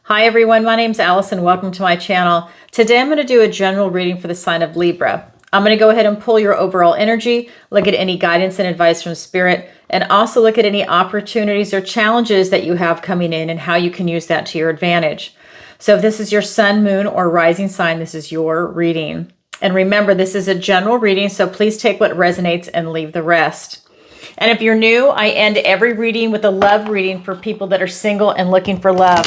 Hi everyone, my name's Allison. Welcome to my channel. Today I'm going to do a general reading for the sign of Libra. I'm going to go ahead and pull your overall energy, look at any guidance and advice from Spirit, and also look at any opportunities or challenges that you have coming in and how you can use that to your advantage. So if this is your sun, moon, or rising sign, this is your reading. And remember, this is a general reading, so please take what resonates and leave the rest. And if you're new, I end every reading with a love reading for people that are single and looking for love.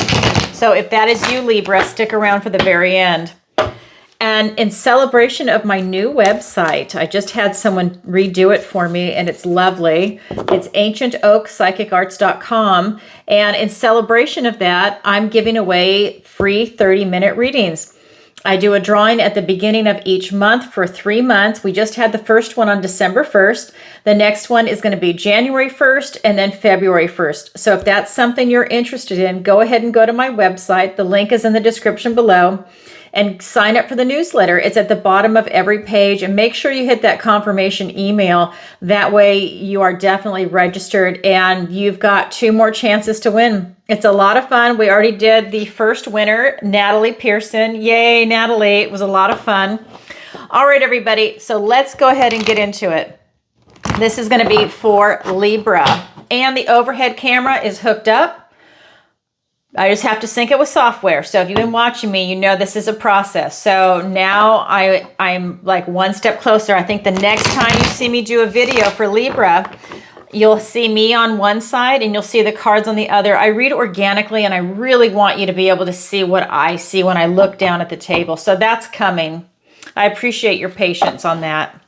So if that is you, Libra, stick around for the very end. And in celebration of my new website, I just had someone redo it for me, and it's lovely. It's ancientoakpsychicarts.com. And in celebration of that, I'm giving away free 30-minute readings. I do a drawing at the beginning of each month for 3 months. We just had the first one on December 1st. The next one is going to be January 1st and then February 1st. So if that's something you're interested in, go ahead and go to my website. The link is in the description below. And sign up for the newsletter. It's at the bottom of every page, and make sure you hit that confirmation email. That way you are definitely registered and you've got 2 more chances to win. It's a lot of fun. We already did the first winner, Natalie Pearson. Yay, Natalie. It was a lot of fun. All right, everybody. So let's go ahead and get into it. This is going to be for Libra, and the overhead camera is hooked up. I just have to sync it with software. So if you've been watching me, you know this is a process. So now I'm like one step closer. I think the next time you see me do a video for Libra, you'll see me on one side and you'll see the cards on the other. I read organically, and I really want you to be able to see what I see when I look down at the table. So that's coming. I appreciate your patience on that.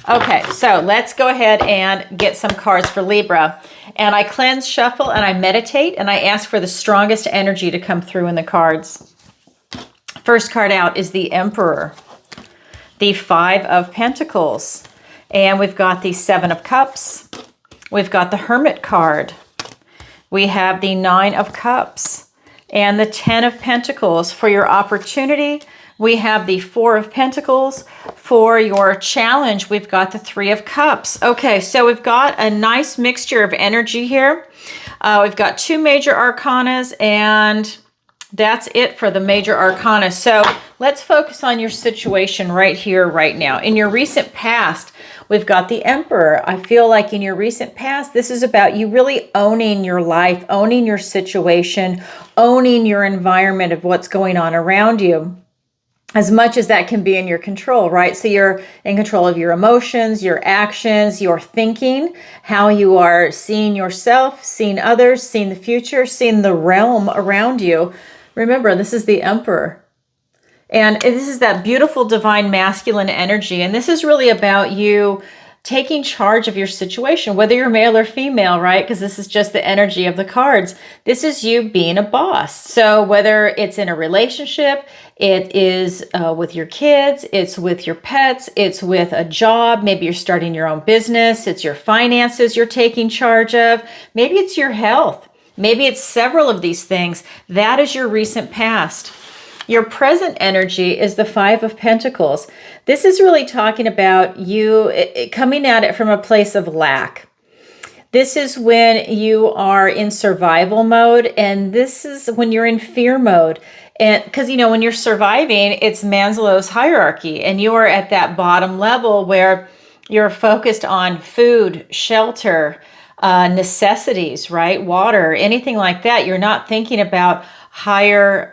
Okay, so let's go ahead and get some cards for Libra. And I cleanse, shuffle, and I meditate, and I ask for the strongest energy to come through in the cards. First card out is the Emperor, the 5 of Pentacles, and we've got the 7 of Cups. We've got the Hermit card. We have the 9 of Cups and the 10 of Pentacles. For your opportunity, we have the 4 of Pentacles. For your challenge, we've got the 3 of Cups. Okay, so we've got a nice mixture of energy here. We've got 2 major arcanas, and that's it for the major arcana. So let's focus on your situation right here, right now. In your recent past, we've got the Emperor. I feel like in your recent past, this is about you really owning your life, owning your situation, owning your environment of what's going on around you, as much as that can be in your control, right? So you're in control of your emotions, your actions, your thinking, how you are seeing yourself, seeing others, seeing the future, seeing the realm around you. Remember, this is the Emperor. And this is that beautiful divine masculine energy. And this is really about you taking charge of your situation, whether you're male or female, right? Because this is just the energy of the cards. This is you being a boss. So whether it's in a relationship, it is with your kids, it's with your pets, it's with a job, maybe you're starting your own business, it's your finances you're taking charge of, maybe it's your health, maybe it's several of these things. That is your recent past. Your present energy is the 5 of Pentacles. This is really talking about you coming at it from a place of lack. This is when you are in survival mode, and this is when you're in fear mode. And because, you know, when you're surviving, it's Maslow's hierarchy, and you are at that bottom level where you're focused on food, shelter, necessities, right? Water, anything like that. You're not thinking about higher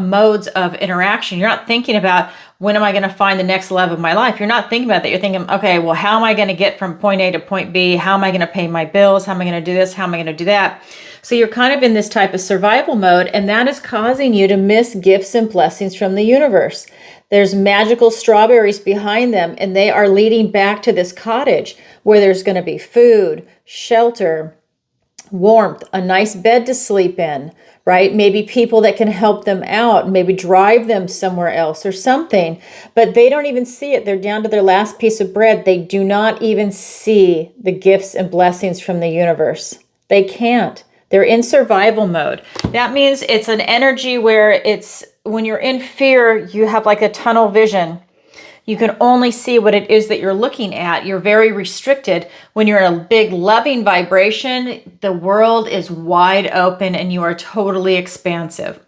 modes of interaction. You're not thinking about, when am I going to find the next love of my life? You're not thinking about that. You're thinking, okay, well, how am I going to get from point A to point B? How am I going to pay my bills? How am I going to do this? How am I going to do that? So you're kind of in this type of survival mode, and that is causing you to miss gifts and blessings from the universe. There's magical strawberries behind them, and they are leading back to this cottage where there's going to be food, shelter, warmth, a nice bed to sleep in, right? Maybe people that can help them out, maybe drive them somewhere else or something, but they don't even see it. They're down to their last piece of bread. They do not even see the gifts and blessings from the universe. They can't. They're in survival mode. That means it's an energy where it's, when you're in fear, you have like a tunnel vision. You can only see what it is that you're looking at. You're very restricted. When you're in a big loving vibration, the world is wide open and you are totally expansive.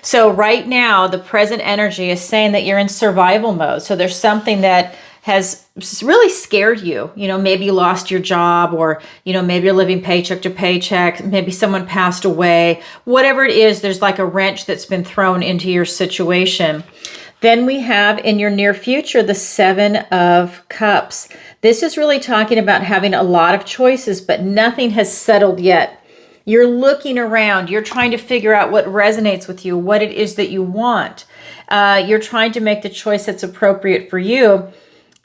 So right now, the present energy is saying that you're in survival mode. So there's something that has really scared you. Maybe you lost your job, or, maybe you're living paycheck to paycheck. Maybe someone passed away. Whatever it is, there's like a wrench that's been thrown into your situation. Then we have in your near future, the 7 of Cups. This is really talking about having a lot of choices, but nothing has settled yet. You're looking around. You're trying to figure out what resonates with you, what it is that you want. You're trying to make the choice that's appropriate for you.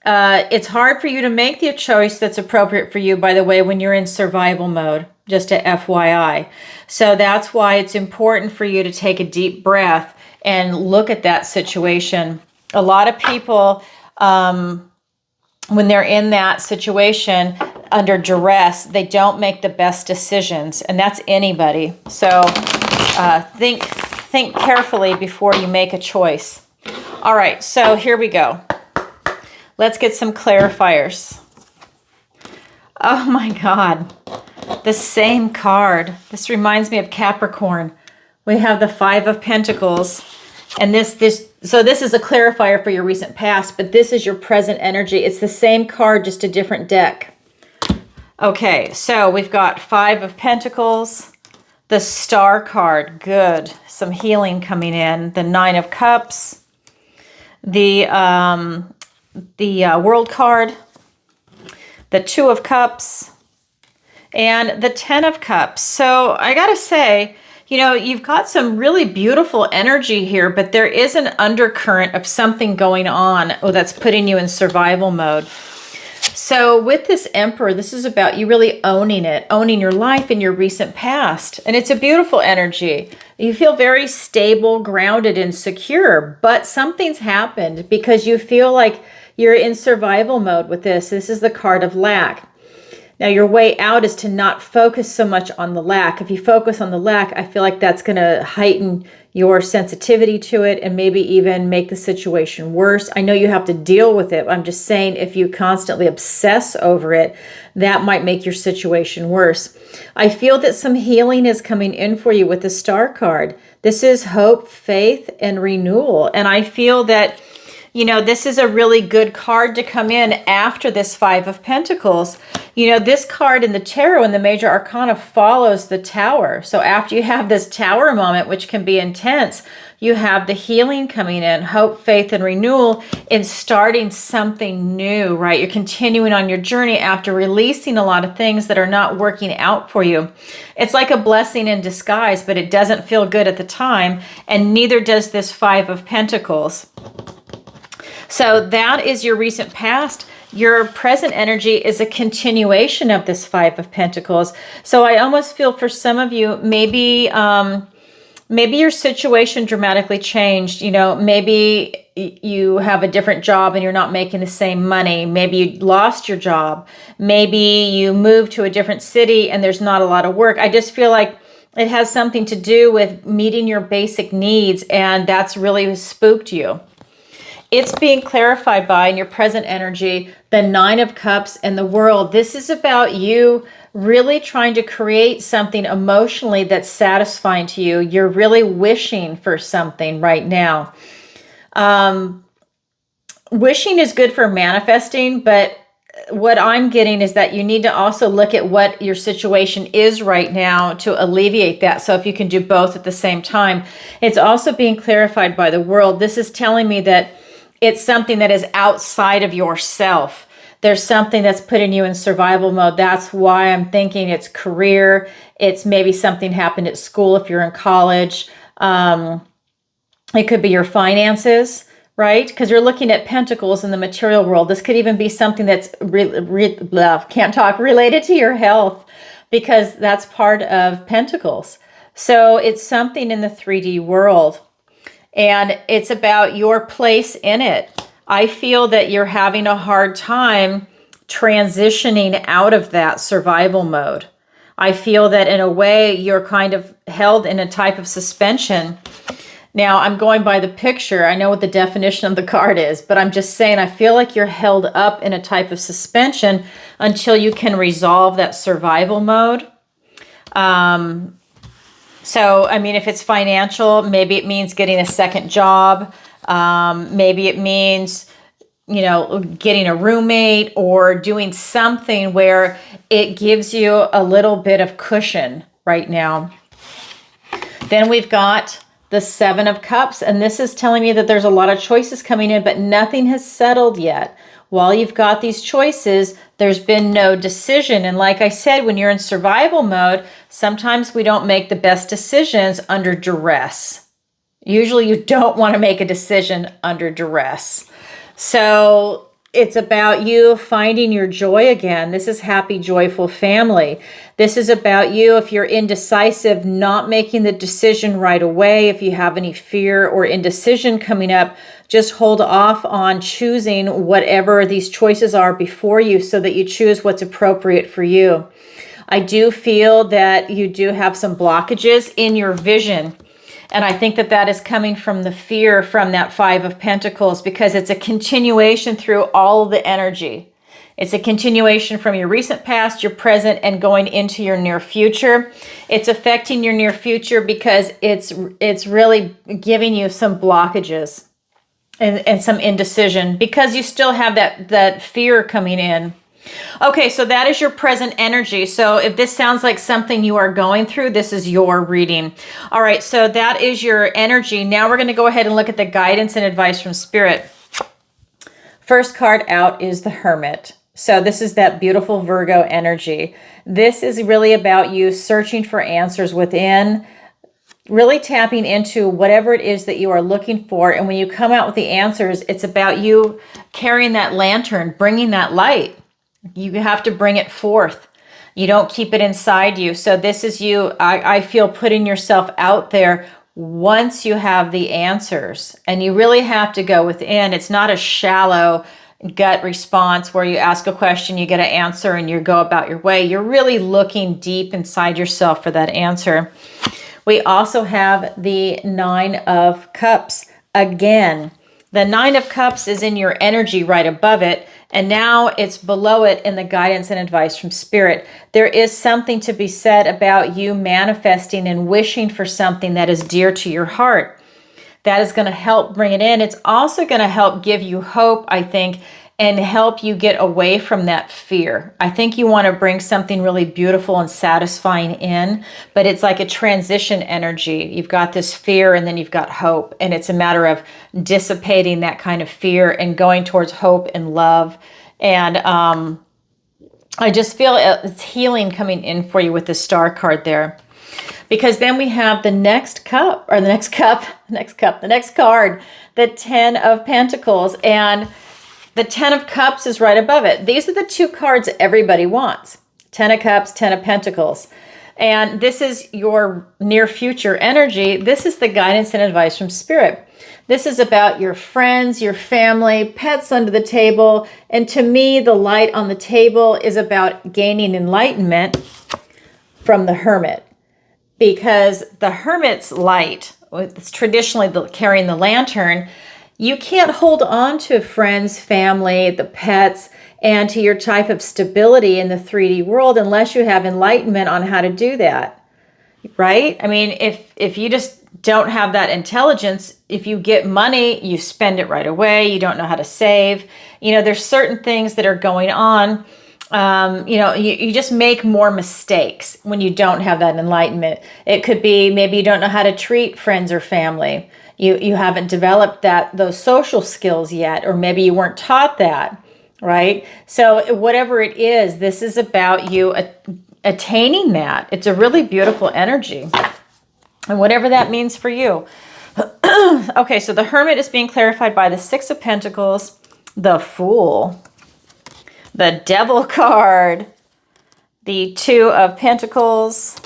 It's hard for you to make the choice that's appropriate for you, by the way, when you're in survival mode, just a FYI. So that's why it's important for you to take a deep breath and look at that situation. A lot of people, when they're in that situation under duress, they don't make the best decisions, and that's anybody. So think carefully before you make a choice. All right, so here we go. Let's get some clarifiers. Oh my God, the same card. This reminds me of Capricorn. We have the 5 of Pentacles, and so this is a clarifier for your recent past, but this is your present energy. It's the same card, just a different deck. Okay, so we've got 5 of Pentacles, the Star card, good. Some healing coming in. The 9 of Cups, the World card, the 2 of Cups, and the 10 of Cups. So I gotta say, you've got some really beautiful energy here, but there is an undercurrent of something going on that's putting you in survival mode. So with this Emperor, this is about you really owning it, owning your life and your recent past. And it's a beautiful energy. You feel very stable, grounded, and secure, but something's happened because you feel like you're in survival mode with this. This is the card of lack. Now, your way out is to not focus so much on the lack. If you focus on the lack, I feel like that's going to heighten your sensitivity to it and maybe even make the situation worse. I know you have to deal with it. I'm just saying if you constantly obsess over it, that might make your situation worse. I feel that some healing is coming in for you with the Star card. This is hope, faith, and renewal. And I feel that this is a really good card to come in after this 5 of Pentacles. This card in the tarot in the major arcana follows the Tower. So after you have this Tower moment, which can be intense, you have the healing coming in, hope, faith, and renewal in starting something new, right? You're continuing on your journey after releasing a lot of things that are not working out for you. It's like a blessing in disguise, but it doesn't feel good at the time, and neither does this 5 of Pentacles. So that is your recent past. Your present energy is a continuation of this 5 of Pentacles. So I almost feel for some of you, maybe your situation dramatically changed. Maybe you have a different job and you're not making the same money. Maybe you lost your job. Maybe you moved to a different city and there's not a lot of work. I just feel like it has something to do with meeting your basic needs, and that's really spooked you. It's being clarified by, in your present energy, the 9 of Cups and the World. This is about you really trying to create something emotionally that's satisfying to you. You're really wishing for something right now. Wishing is good for manifesting, but what I'm getting is that you need to also look at what your situation is right now to alleviate that. So if you can do both at the same time. It's also being clarified by the World. This is telling me that it's something that is outside of yourself. There's something that's putting you in survival mode. That's why I'm thinking it's career. It's maybe something happened at school if you're in college. It could be your finances, right? Because you're looking at Pentacles in the material world. This could even be something that's related to your health, because that's part of Pentacles. So it's something in the 3D world. And it's about your place in it. I feel that you're having a hard time transitioning out of that survival mode. I feel that in a way you're kind of held in a type of suspension. Now, I'm going by the picture. I know what the definition of the card is, but I'm just saying I feel like you're held up in a type of suspension until you can resolve that survival mode. So, I mean, if it's financial, maybe it means getting a second job. Maybe it means, you know, getting a roommate or doing something where it gives you a little bit of cushion right now. Then we've got the Seven of Cups, and this is telling me that there's a lot of choices coming in, but nothing has settled yet. While you've got these choices, there's been no decision. And like I said, when you're in survival mode, sometimes we don't make the best decisions under duress. Usually you don't want to make a decision under duress. So it's about you finding your joy again. This is happy, joyful family. This is about you, if you're indecisive, not making the decision right away. If you have any fear or indecision coming up, just hold off on choosing whatever these choices are before you so that you choose what's appropriate for you. I do feel that you do have some blockages in your vision. And I think that that is coming from the fear from that Five of Pentacles, because it's a continuation through all the energy. It's a continuation from your recent past, your present, and going into your near future. It's affecting your near future because it's really giving you some blockages and some indecision because you still have that fear coming in. Okay, so that is your present energy. So if this sounds like something you are going through, this is your reading. All right, so that is your energy. Now we're going to go ahead and look at the guidance and advice from Spirit. First card out is the Hermit. So this is that beautiful Virgo energy. This is really about you searching for answers within, really tapping into whatever it is that you are looking for. And when you come out with the answers, it's about you carrying that lantern, bringing that light. You have to bring it forth. You don't keep it inside you. So this is you, I feel, putting yourself out there once you have the answers. And you really have to go within. It's not a shallow gut response where you ask a question, you get an answer, and you go about your way. You're really looking deep inside yourself for that answer. We also have the Nine of Cups. Again, the Nine of Cups is in your energy right above it. And now it's below it in the guidance and advice from Spirit. There is something to be said about you manifesting and wishing for something that is dear to your heart. That is going to help bring it in. It's also going to help give you hope, I think, and help you get away from that fear. I think you want to bring something really beautiful and satisfying in, but it's like a transition energy. You've got this fear and then you've got hope, and it's a matter of dissipating that kind of fear and going towards hope and love. And I just feel it's healing coming in for you with the Star card there. Because then we have the next card, the Ten of Pentacles. And the Ten of Cups is right above it. These are the two cards everybody wants. Ten of Cups, Ten of Pentacles. And this is your near future energy. This is the guidance and advice from Spirit. This is about your friends, your family, pets under the table. And to me, the light on the table is about gaining enlightenment from the Hermit. Because the Hermit's light, it's traditionally carrying the lantern, you can't hold on to friends, family, the pets, and to your type of stability in the 3D world unless you have enlightenment on how to do that, right? I mean, if you just don't have that intelligence, if you get money, you spend it right away. You don't know how to save. You know, there's certain things that are going on. You just make more mistakes when you don't have that enlightenment. It could be maybe you don't know how to treat friends or family. You haven't developed those social skills yet, or maybe you weren't taught that, right? So whatever it is, this is about you attaining that. It's a really beautiful energy, and whatever that means for you. Okay, so the Hermit is being clarified by the Six of Pentacles, the Fool, the Devil card, the Two of Pentacles,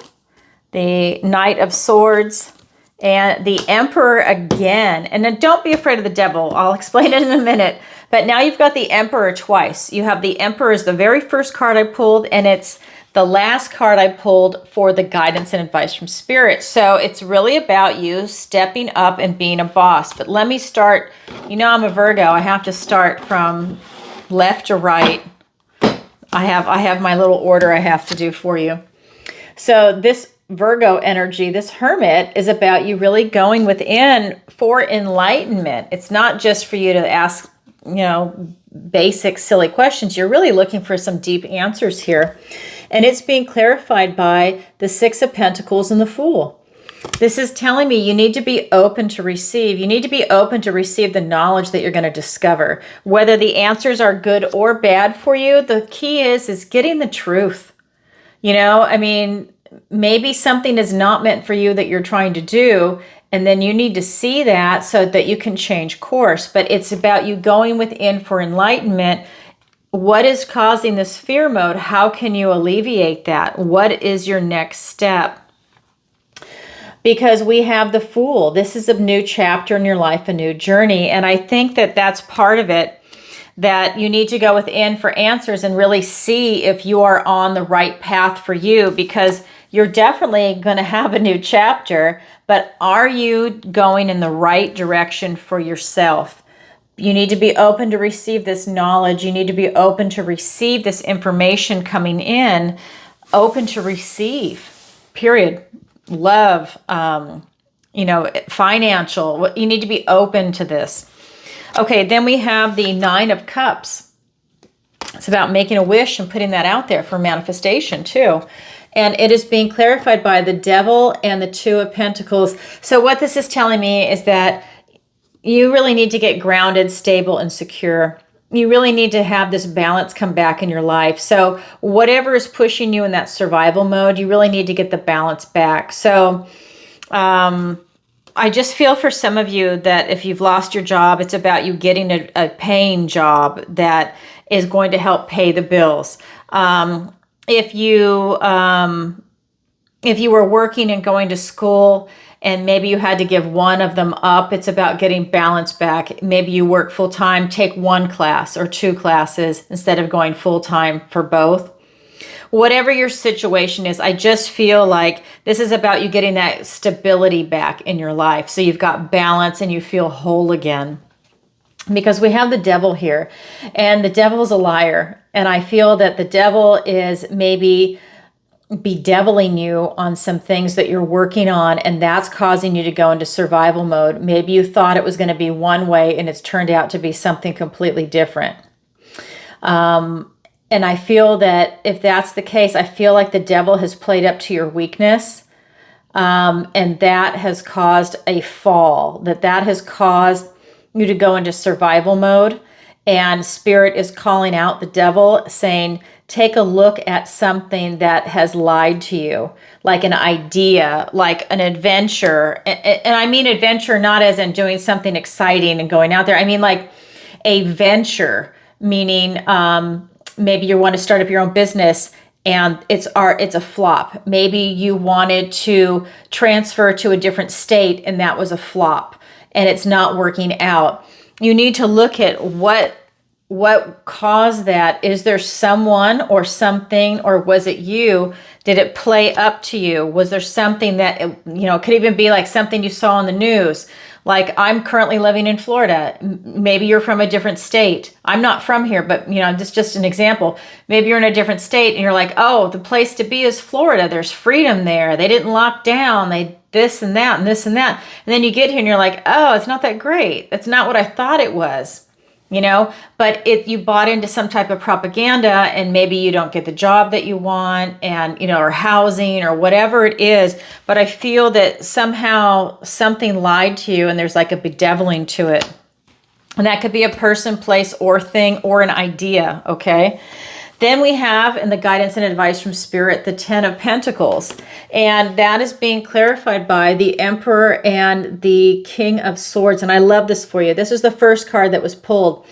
the Knight of Swords, and the Emperor again. And then don't be afraid of the devil. I'll explain it in a minute. But now you've got the Emperor twice. You have the Emperor as the very first card I pulled, and it's the last card I pulled for the guidance and advice from Spirit. So it's really about you stepping up and being a boss. But let me start, I'm a Virgo. I have to start from left to right. I have my little order I have to do for you. So this Virgo energy, this Hermit, is about you really going within for enlightenment. It's not just for you to ask, basic, silly questions. You're really looking for some deep answers here. And it's being clarified by the Six of Pentacles and the Fool. This is telling me you need to be open to receive. You need to be open to receive the knowledge that you're going to discover. Whether the answers are good or bad for you, the key is getting the truth. Maybe something is not meant for you that you're trying to do, and then you need to see that so that you can change course. But it's about you going within for enlightenment. What is causing this fear mode? How can you alleviate that? What is your next step? Because we have the Fool. This is a new chapter in your life, a new journey. And I think that that's part of it, that you need to go within for answers and really see if you are on the right path for you, because you're definitely going to have a new chapter, but are you going in the right direction for yourself? You need to be open to receive this knowledge. You need to be open to receive this information coming in, open to receive, period. Love, financial. You need to be open to this. Okay, then we have the Nine of Cups. It's about making a wish and putting that out there for manifestation too. And it is being clarified by the Devil and the Two of Pentacles. So what this is telling me is that you really need to get grounded, stable, and secure. You really need to have this balance come back in your life. So whatever is pushing you in that survival mode, you really need to get the balance back. So I just feel for some of you that if you've lost your job, it's about you getting a paying job that is going to help pay the bills. If you were working and going to school and maybe you had to give one of them up, it's about getting balance back. Maybe you work full time, take one class or two classes instead of going full time for both. Whatever your situation is, I just feel like this is about you getting that stability back in your life. So you've got balance and you feel whole again. Because we have the Devil here, and the Devil is a liar. And I feel that the Devil is maybe bedeviling you on some things that you're working on, and that's causing you to go into survival mode. Maybe you thought it was going to be one way and it's turned out to be something completely different. And I feel that if that's the case, I feel like the Devil has played up to your weakness, and that has caused a fall, that has caused you to go into survival mode. And Spirit is calling out the Devil, saying, take a look at something that has lied to you, like an idea, like an adventure. And I mean adventure not as in doing something exciting and going out there. I mean like a venture, meaning maybe you want to start up your own business and it's a flop. Maybe you wanted to transfer to a different state and that was a flop and it's not working out. You need to look at what caused that. Is there someone or something, or was it you? Did it play up to you? Was there something that, it could even be like something you saw on the news? Like, I'm currently living in Florida. Maybe you're from a different state. I'm not from here, but just an example. Maybe you're in a different state and you're like, oh, the place to be is Florida. There's freedom there. They didn't lock down. They this and that and this and that. And then you get here and you're like, oh, it's not that great. That's not what I thought it was. But you bought into some type of propaganda, and maybe you don't get the job that you want, and, or housing or whatever it is. But I feel that somehow something lied to you and there's like a bedeviling to it. And that could be a person, place, or thing, or an idea. Okay. Then we have, in the guidance and advice from Spirit, the Ten of Pentacles. And that is being clarified by the Emperor and the King of Swords. And I love this for you. This is the first card that was pulled.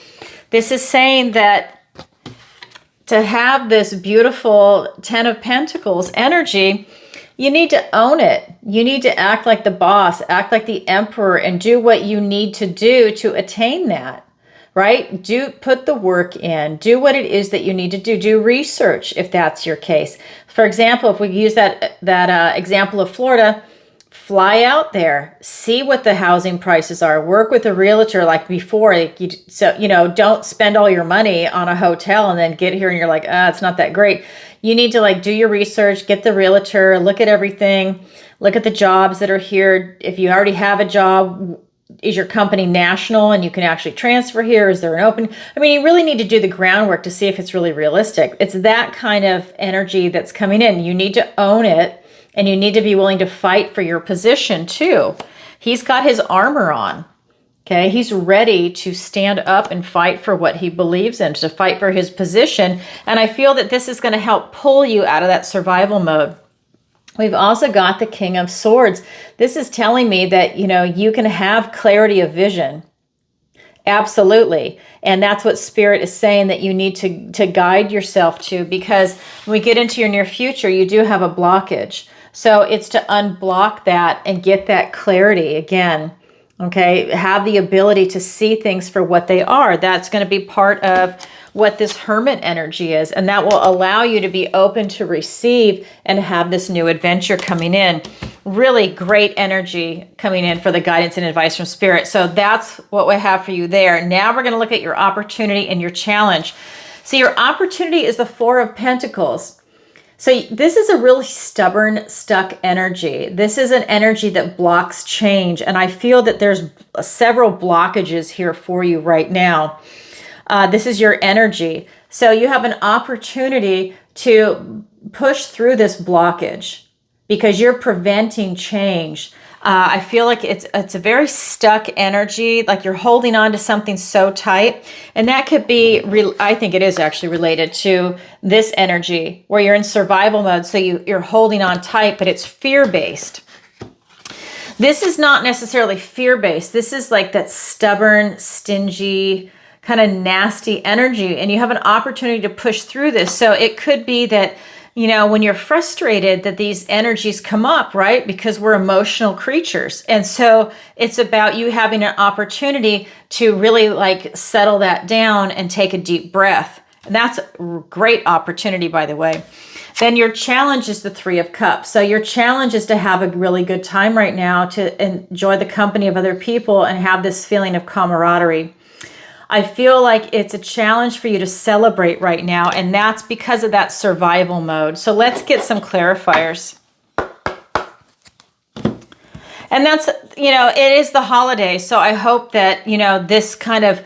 This is saying that to have this beautiful Ten of Pentacles energy, you need to own it. You need to act like the boss, act like the Emperor, and do what you need to do to attain that. right? Put the work in, do what it is that you need to do research if that's your case. For example, if we use that example of Florida, fly out there, see what the housing prices are, work with a realtor like before. Don't spend all your money on a hotel and then get here and you're like, it's not that great. You need to do your research, get the realtor, look at everything, look at the jobs that are here. If you already have a job, is your company national and you can actually transfer here? Is there an open? You really need to do the groundwork to see if it's really realistic. It's that kind of energy that's coming in. You need to own it, and you need to be willing to fight for your position too. He's got his armor on. Okay, he's ready to stand up and fight for what he believes in, to fight for his position. And I feel that this is going to help pull you out of that survival mode. We've also got the King of Swords. This is telling me that, you can have clarity of vision. Absolutely. And that's what Spirit is saying that you need to guide yourself to, because when we get into your near future, you do have a blockage. So it's to unblock that and get that clarity again. Okay, have the ability to see things for what they are. That's going to be part of what this Hermit energy is. And that will allow you to be open to receive and have this new adventure coming in. Really great energy coming in for the guidance and advice from Spirit. So that's what we have for you there. Now we're going to look at your opportunity and your challenge. So your opportunity is the Four of Pentacles. So this is a really stubborn, stuck energy. This is an energy that blocks change. And I feel that there's several blockages here for you right now. This is your energy. So you have an opportunity to push through this blockage because you're preventing change. I feel like it's a very stuck energy, like you're holding on to something so tight. And that could be, I think it is actually related to this energy where you're in survival mode. So you're holding on tight, but it's fear-based. This is not necessarily fear-based. This is like that stubborn, stingy, kind of nasty energy. And you have an opportunity to push through this. So it could be that, when you're frustrated, that these energies come up, right? Because we're emotional creatures. And so it's about you having an opportunity to really settle that down and take a deep breath. And that's a great opportunity, by the way. Then your challenge is the Three of Cups. So your challenge is to have a really good time right now, to enjoy the company of other people and have this feeling of camaraderie. I feel like it's a challenge for you to celebrate right now, and that's because of that survival mode. So let's get some clarifiers. And that's, it is the holiday. So I hope that, this kind of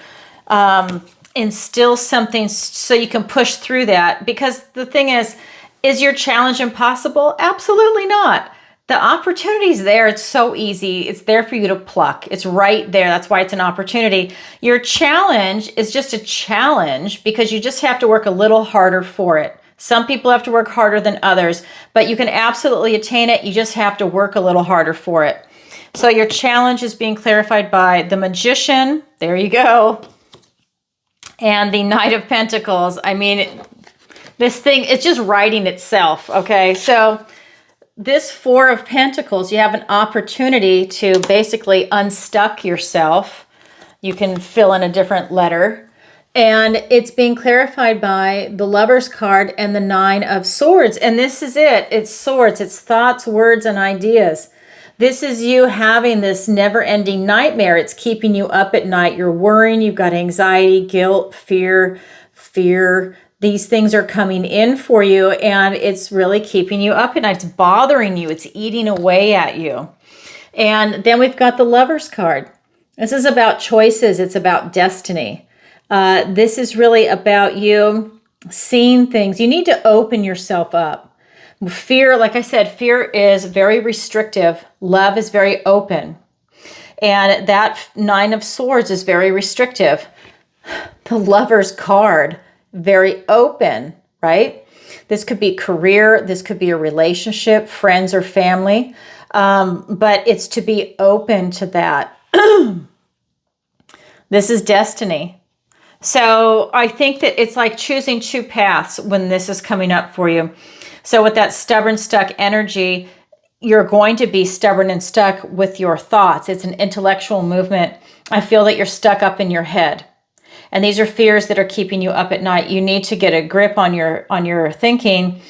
instills something so you can push through that. Because the thing is your challenge impossible? Absolutely not. The opportunity's there. It's so easy. It's there for you to pluck. It's right there. That's why it's an opportunity. Your challenge is just a challenge because you just have to work a little harder for it. Some people have to work harder than others, but you can absolutely attain it. You just have to work a little harder for it. So your challenge is being clarified by the Magician. There you go. And the Knight of Pentacles. This thing, it's just writing itself. Okay. So this Four of Pentacles, you have an opportunity to basically unstuck yourself. You can fill in a different letter. And it's being clarified by the Lover's card and the Nine of Swords. And this is it. It's swords. It's thoughts, words, and ideas. This is you having this never-ending nightmare. It's keeping you up at night. You're worrying. You've got anxiety, guilt, fear. These things are coming in for you, and it's really keeping you up at night. It's bothering you. It's eating away at you. And then we've got the Lover's card. This is about choices. It's about destiny. This is really about you seeing things. You need to open yourself up. Fear, like I said, fear is very restrictive. Love is very open. And that Nine of Swords is very restrictive. The Lover's card, very open, right? This could be career, this could be a relationship, friends or family, but it's to be open to that. This is destiny. So I think that it's like choosing two paths when this is coming up for you. So with that stubborn, stuck energy, you're going to be stubborn and stuck with your thoughts. It's an intellectual movement. I feel that you're stuck up in your head. And these are fears that are keeping you up at night. You need to get a grip on your thinking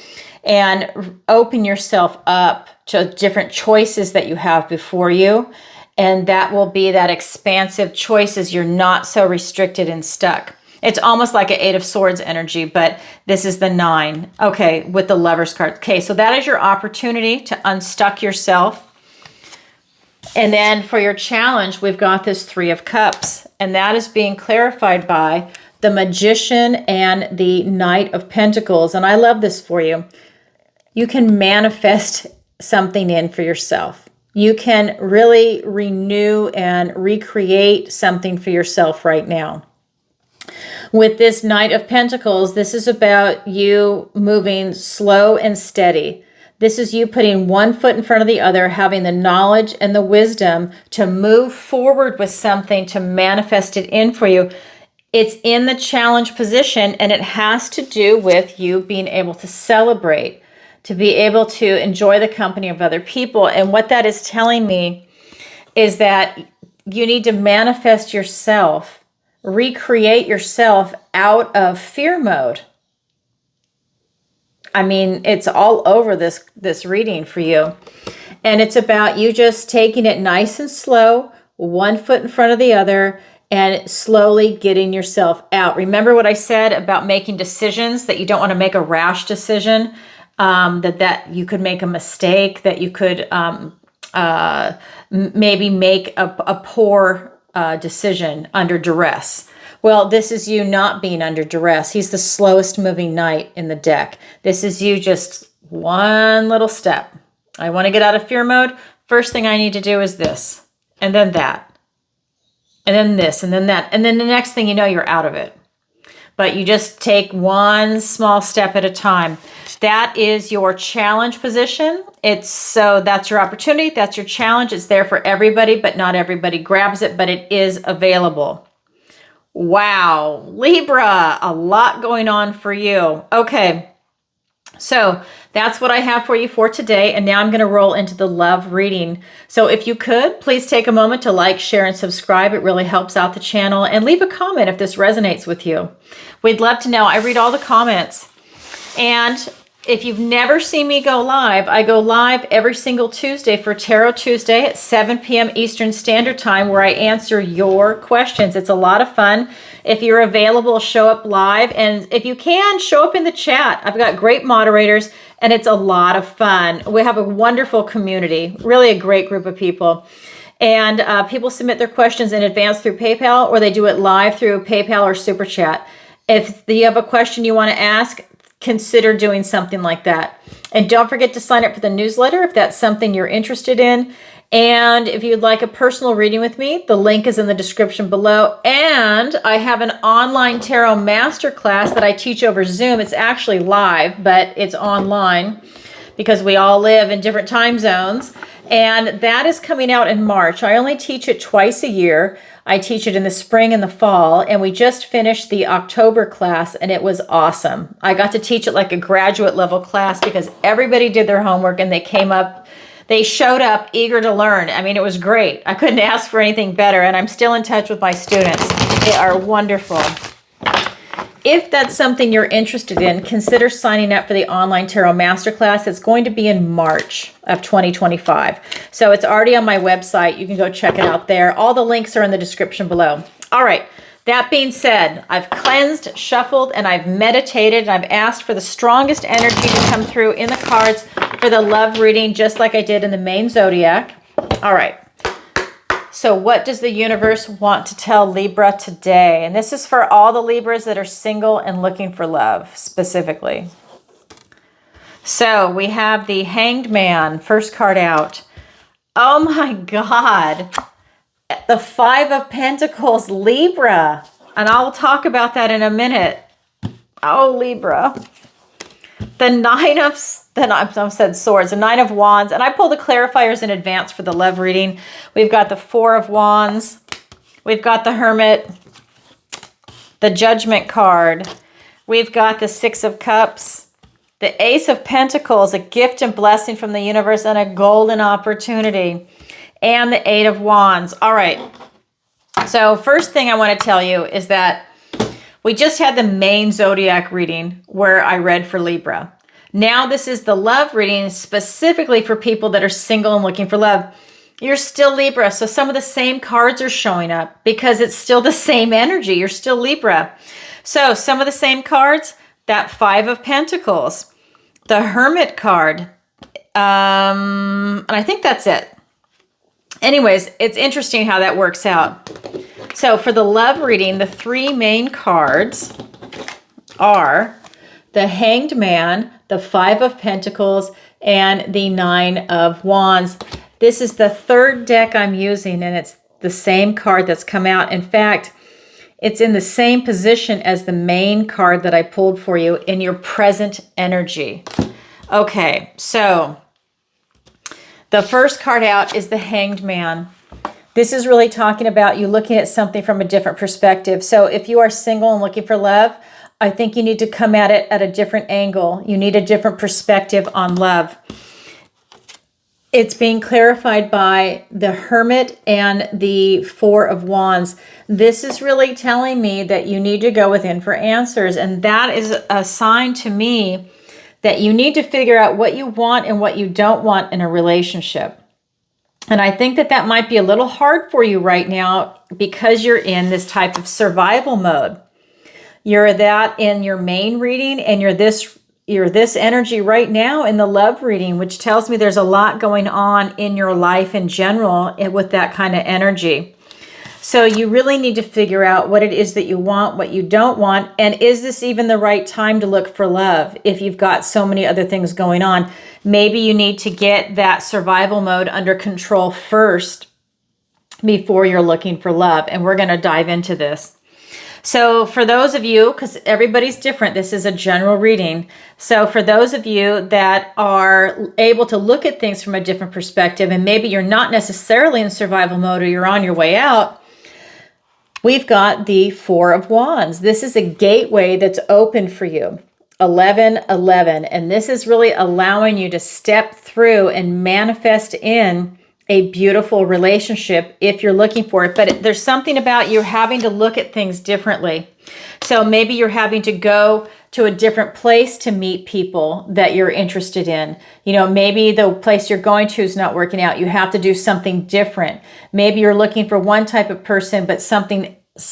and open yourself up to different choices that you have before you. And that will be that expansive choices. You're not so restricted and stuck. It's almost like an 8 of Swords energy, but this is the 9. Okay, with the Lover's card. Okay, so that is your opportunity to unstuck yourself. And then for your challenge, we've got this 3 of Cups. And that is being clarified by the Magician and the Knight of Pentacles. And I love this for you. You can manifest something in for yourself. You can really renew and recreate something for yourself right now. With this Knight of Pentacles, this is about you moving slow and steady. This is you putting one foot in front of the other, having the knowledge and the wisdom to move forward with something, to manifest it in for you. It's in the challenge position, and it has to do with you being able to celebrate, to be able to enjoy the company of other people. And what that is telling me is that you need to manifest yourself, recreate yourself out of fear mode. I mean, it's all over this reading for you. And it's about you just taking it nice and slow, one foot in front of the other, and slowly getting yourself out. Remember what I said about making decisions, that you don't want to make a rash decision, that you could make a mistake, that you could maybe make a poor decision under duress. Well, this is you not being under duress. He's the slowest moving knight in the deck. This is you just one little step. I want to get out of fear mode. First thing I need to do is this, and then that, and then this, and then that. And then the next thing you know, you're out of it. But you just take one small step at a time. That is your challenge position. So that's your opportunity. That's your challenge. It's there for everybody, but not everybody grabs it, but it is available. Wow, Libra, a lot going on for you. Okay, so that's what I have for you for today. And now I'm going to roll into the love reading. So if you could, please take a moment to like, share, and subscribe. It really helps out the channel. And leave a comment if this resonates with you. We'd love to know. I read all the comments. And if you've never seen me go live, I go live every single Tuesday for Tarot Tuesday at 7 p.m. Eastern Standard Time, where I answer your questions. It's a lot of fun. If you're available, show up live. And if you can, show up in the chat. I've got great moderators, and it's a lot of fun. We have a wonderful community, really a great group of people. And people submit their questions in advance through PayPal, or they do it live through PayPal or Super Chat. If you have a question you want to ask, consider doing something like that. And don't forget to sign up for the newsletter if that's something you're interested in. And if you'd like a personal reading with me, the link is in the description below. And I have an online tarot masterclass that I teach over Zoom. It's actually live, but it's online because we all live in different time zones. And that is coming out in March. I only teach it twice a year. I teach it in the spring and the fall, and we just finished the October class, and it was awesome. I got to teach it like a graduate level class because everybody did their homework and they showed up eager to learn. I mean, it was great. I couldn't ask for anything better, and I'm still in touch with my students. They are wonderful. If that's something you're interested in, consider signing up for the online tarot masterclass. It's going to be in March of 2025. So it's already on my website. You can go check it out there. All the links are in the description below. All right. That being said, I've cleansed, shuffled, and I've meditated, and I've asked for the strongest energy to come through in the cards for the love reading, just like I did in the main zodiac. All right. So what does the universe want to tell Libra today? And this is for all the Libras that are single and looking for love specifically. So we have the Hanged Man, first card out. Oh my God. The 5 of Pentacles, Libra. And I'll talk about that in a minute. Oh, Libra. The Nine of Swords, the 9 of Wands. And I pulled the clarifiers in advance for the love reading. We've got the 4 of Wands. We've got the Hermit. The Judgment card. We've got the 6 of Cups. The Ace of Pentacles, a gift and blessing from the universe and a golden opportunity. And the 8 of Wands. All right. So first thing I want to tell you is that We just had the main zodiac reading where I read for Libra. Now this is the love reading specifically for people that are single and looking for love. You're still Libra, so some of the same cards are showing up because it's still the same energy. You're still Libra. So some of the same cards, that Five of Pentacles, the Hermit card, and I think that's it. Anyways, it's interesting how that works out. So for the love reading, the three main cards are the Hanged Man, the Five of Pentacles, and the Nine of Wands. This is the third deck I'm using, and it's the same card that's come out. In fact, it's in the same position as the main card that I pulled for you in your present energy. Okay, so the first card out is the Hanged Man. This is really talking about you looking at something from a different perspective. So if you are single and looking for love, I think you need to come at it at a different angle. You need a different perspective on love. It's being clarified by the Hermit and the Four of Wands. This is really telling me that you need to go within for answers. And that is a sign to me that you need to figure out what you want and what you don't want in a relationship. And I think that that might be a little hard for you right now because you're in this type of survival mode. You're that in your main reading, and you're this energy right now in the love reading, which tells me there's a lot going on in your life in general with that kind of energy. So you really need to figure out what it is that you want, what you don't want, and is this even the right time to look for love if you've got so many other things going on? Maybe you need to get that survival mode under control first before you're looking for love, and we're going to dive into this. So for those of you, because everybody's different, this is a general reading. So for those of you that are able to look at things from a different perspective, and maybe you're not necessarily in survival mode or you're on your way out, we've got the Four of Wands. This is a gateway that's open for you. 1111. And this is really allowing you to step through and manifest in a beautiful relationship if you're looking for it. But there's something about you having to look at things differently. So maybe you're having to go to a different place to meet people that you're interested in. You know, maybe the place you're going to is not working out. You have to do something different. Maybe you're looking for one type of person, but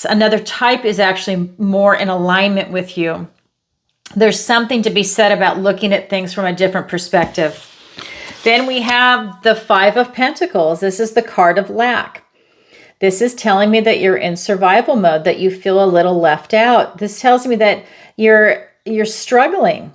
another type is actually more in alignment with you. There's something to be said about looking at things from a different perspective. Then we have the Five of Pentacles. This is the card of lack. This is telling me that you're in survival mode, that you feel a little left out. This tells me that you're struggling.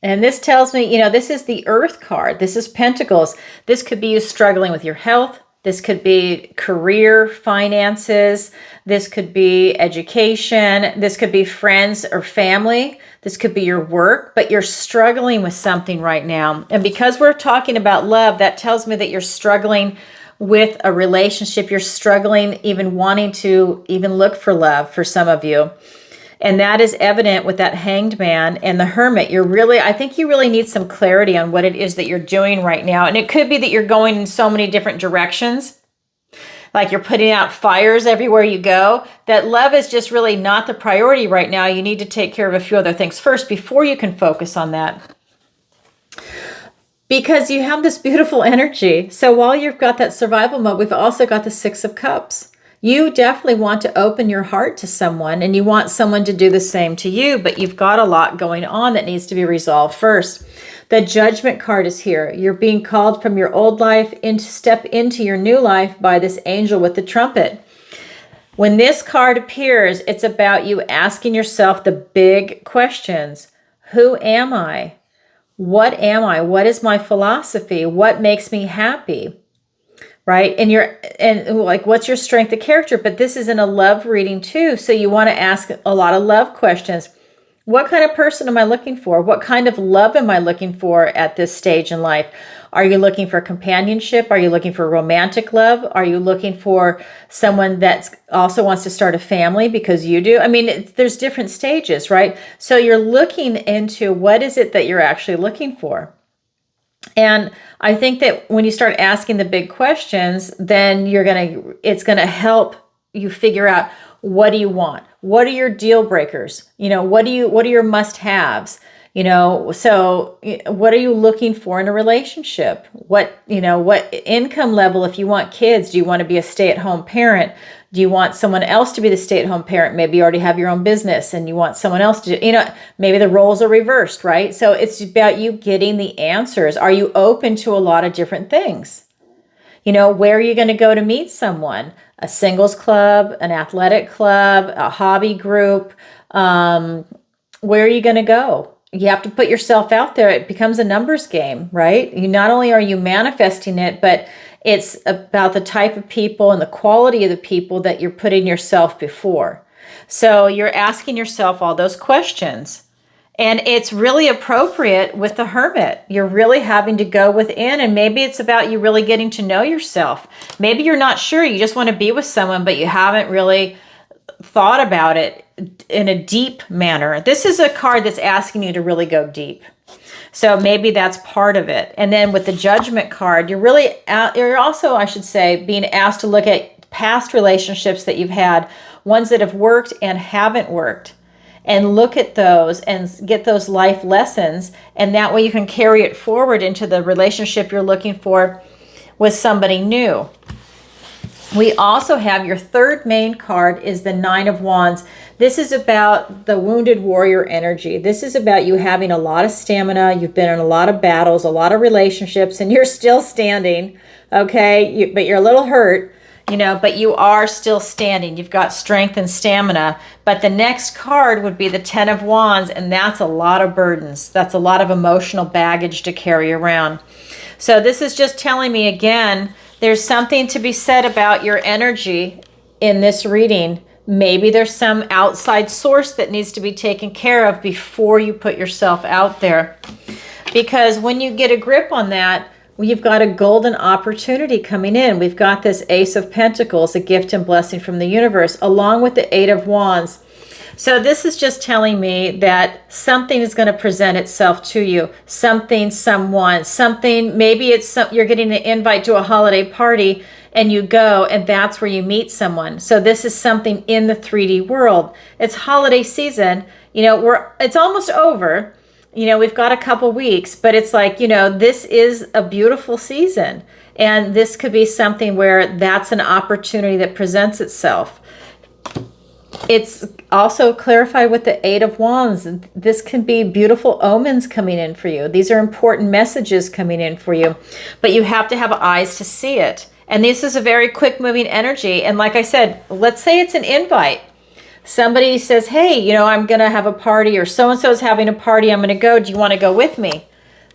And this tells me, you know, this is the Earth card. This is Pentacles. This could be you struggling with your health. This could be career, finances. This could be education. This could be friends or family. This could be your work, but you're struggling with something right now. And because we're talking about love, that tells me that you're struggling with a relationship. You're struggling even wanting to even look for love for some of you. And that is evident with that Hanged Man and the Hermit. I think you really need some clarity on what it is that you're doing right now. And it could be that you're going in so many different directions, like you're putting out fires everywhere you go, that love is just really not the priority right now. You need to take care of a few other things first before you can focus on that. Because you have this beautiful energy. So while you've got that survival mode, we've also got the Six of Cups. You definitely want to open your heart to someone, and you want someone to do the same to you, but you've got a lot going on that needs to be resolved first. The Judgment card is here. You're being called from your old life to step into your new life by this angel with the trumpet. When this card appears, it's about you asking yourself the big questions. Who am I? What am I? What is my philosophy? What makes me happy? Right? And what's your strength of character? But this is in a love reading too. So you want to ask a lot of love questions. What kind of person am I looking for? What kind of love am I looking for at this stage in life? Are you looking for companionship? Are you looking for romantic love? Are you looking for someone that also wants to start a family because you do? I mean, there's different stages, right? So you're looking into what is it that you're actually looking for. And I think that when you start asking the big questions, then it's going to help you figure out What do you want? What are your deal breakers? What are your must-haves? So what are you looking for in a relationship? What income level, if you want kids, do you want to be a stay-at-home parent? Do you want someone else to be the stay-at-home parent? Maybe you already have your own business and you want someone else to, maybe the roles are reversed, right? So it's about you getting the answers. Are you open to a lot of different things? Where are you going to go to meet someone? A singles club, an athletic club, a hobby group. Where are you going to go? You have to put yourself out there. It becomes a numbers game, right? Not only are you manifesting it, but it's about the type of people and the quality of the people that you're putting yourself before. So you're asking yourself all those questions. And it's really appropriate with the Hermit. You're really having to go within, and maybe it's about you really getting to know yourself. Maybe you're not sure. You just want to be with someone, but you haven't really thought about it in a deep manner. This is a card that's asking you to really go deep. So maybe that's part of it. And then with the Judgment card, you're also, I should say, being asked to look at past relationships that you've had, ones that have worked and haven't worked. And look at those and get those life lessons. And that way you can carry it forward into the relationship you're looking for with somebody new. We also have your third main card is the Nine of Wands. This is about the wounded warrior energy. This is about you having a lot of stamina. You've been in a lot of battles, a lot of relationships, and you're still standing, okay? But you're a little hurt. But you are still standing. You've got strength and stamina. But the next card would be the Ten of Wands, and that's a lot of burdens. That's a lot of emotional baggage to carry around. So this is just telling me again, there's something to be said about your energy in this reading. Maybe there's some outside source that needs to be taken care of before you put yourself out there. Because when you get a grip on that, you've got a golden opportunity coming in. We've got this Ace of Pentacles, a gift and blessing from the universe, along with the Eight of Wands. So this is just telling me that something is going to present itself to you. Something, someone, something. Maybe you're getting an invite to a holiday party and you go and that's where you meet someone. So this is something in the 3D world. It's holiday season. It's almost over. We've got a couple weeks, but it's like, this is a beautiful season. And this could be something where that's an opportunity that presents itself. It's also clarified with the Eight of Wands. This can be beautiful omens coming in for you. These are important messages coming in for you, but you have to have eyes to see it. And this is a very quick moving energy. And like I said, let's say it's an invite. Somebody says, hey, I'm going to have a party, or so-and-so is having a party. I'm going to go. Do you want to go with me?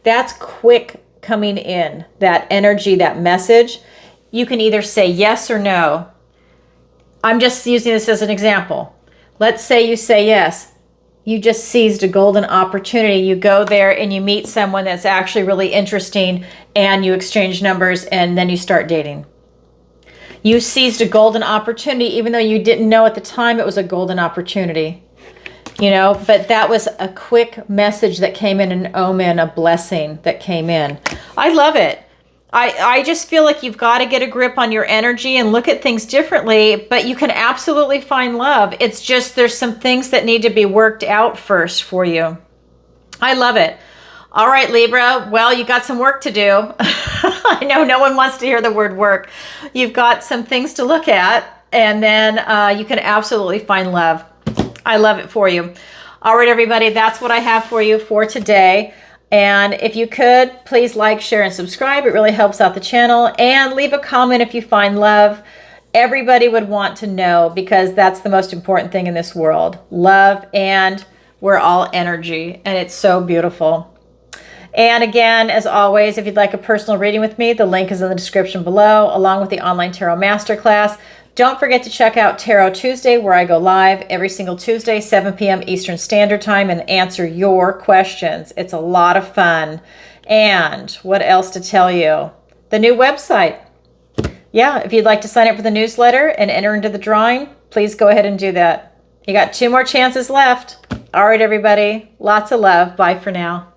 That's quick coming in, that energy, that message. You can either say yes or no. I'm just using this as an example. Let's say you say yes. You just seized a golden opportunity. You go there and you meet someone that's actually really interesting and you exchange numbers and then you start dating. You seized a golden opportunity, even though you didn't know at the time it was a golden opportunity. But that was a quick message that came in, an omen, a blessing that came in. I love it. I just feel like you've got to get a grip on your energy and look at things differently, but you can absolutely find love. It's just there's some things that need to be worked out first for you. I love it. All right, Libra. Well, you got some work to do. I know no one wants to hear the word work. You've got some things to look at, and then you can absolutely find love. I love it for you. All right, everybody, that's what I have for you for today. And if you could, please like, share, and subscribe. It really helps out the channel. And leave a comment if you find love. Everybody would want to know, because that's the most important thing in this world. Love, and we're all energy, and it's so beautiful. And again, as always, if you'd like a personal reading with me, the link is in the description below, along with the online tarot masterclass. Don't forget to check out Tarot Tuesday, where I go live every single Tuesday, 7 p.m. Eastern Standard Time, and answer your questions. It's a lot of fun. And what else to tell you? The new website. Yeah, if you'd like to sign up for the newsletter and enter into the drawing, please go ahead and do that. You got 2 more chances left. All right, everybody. Lots of love. Bye for now.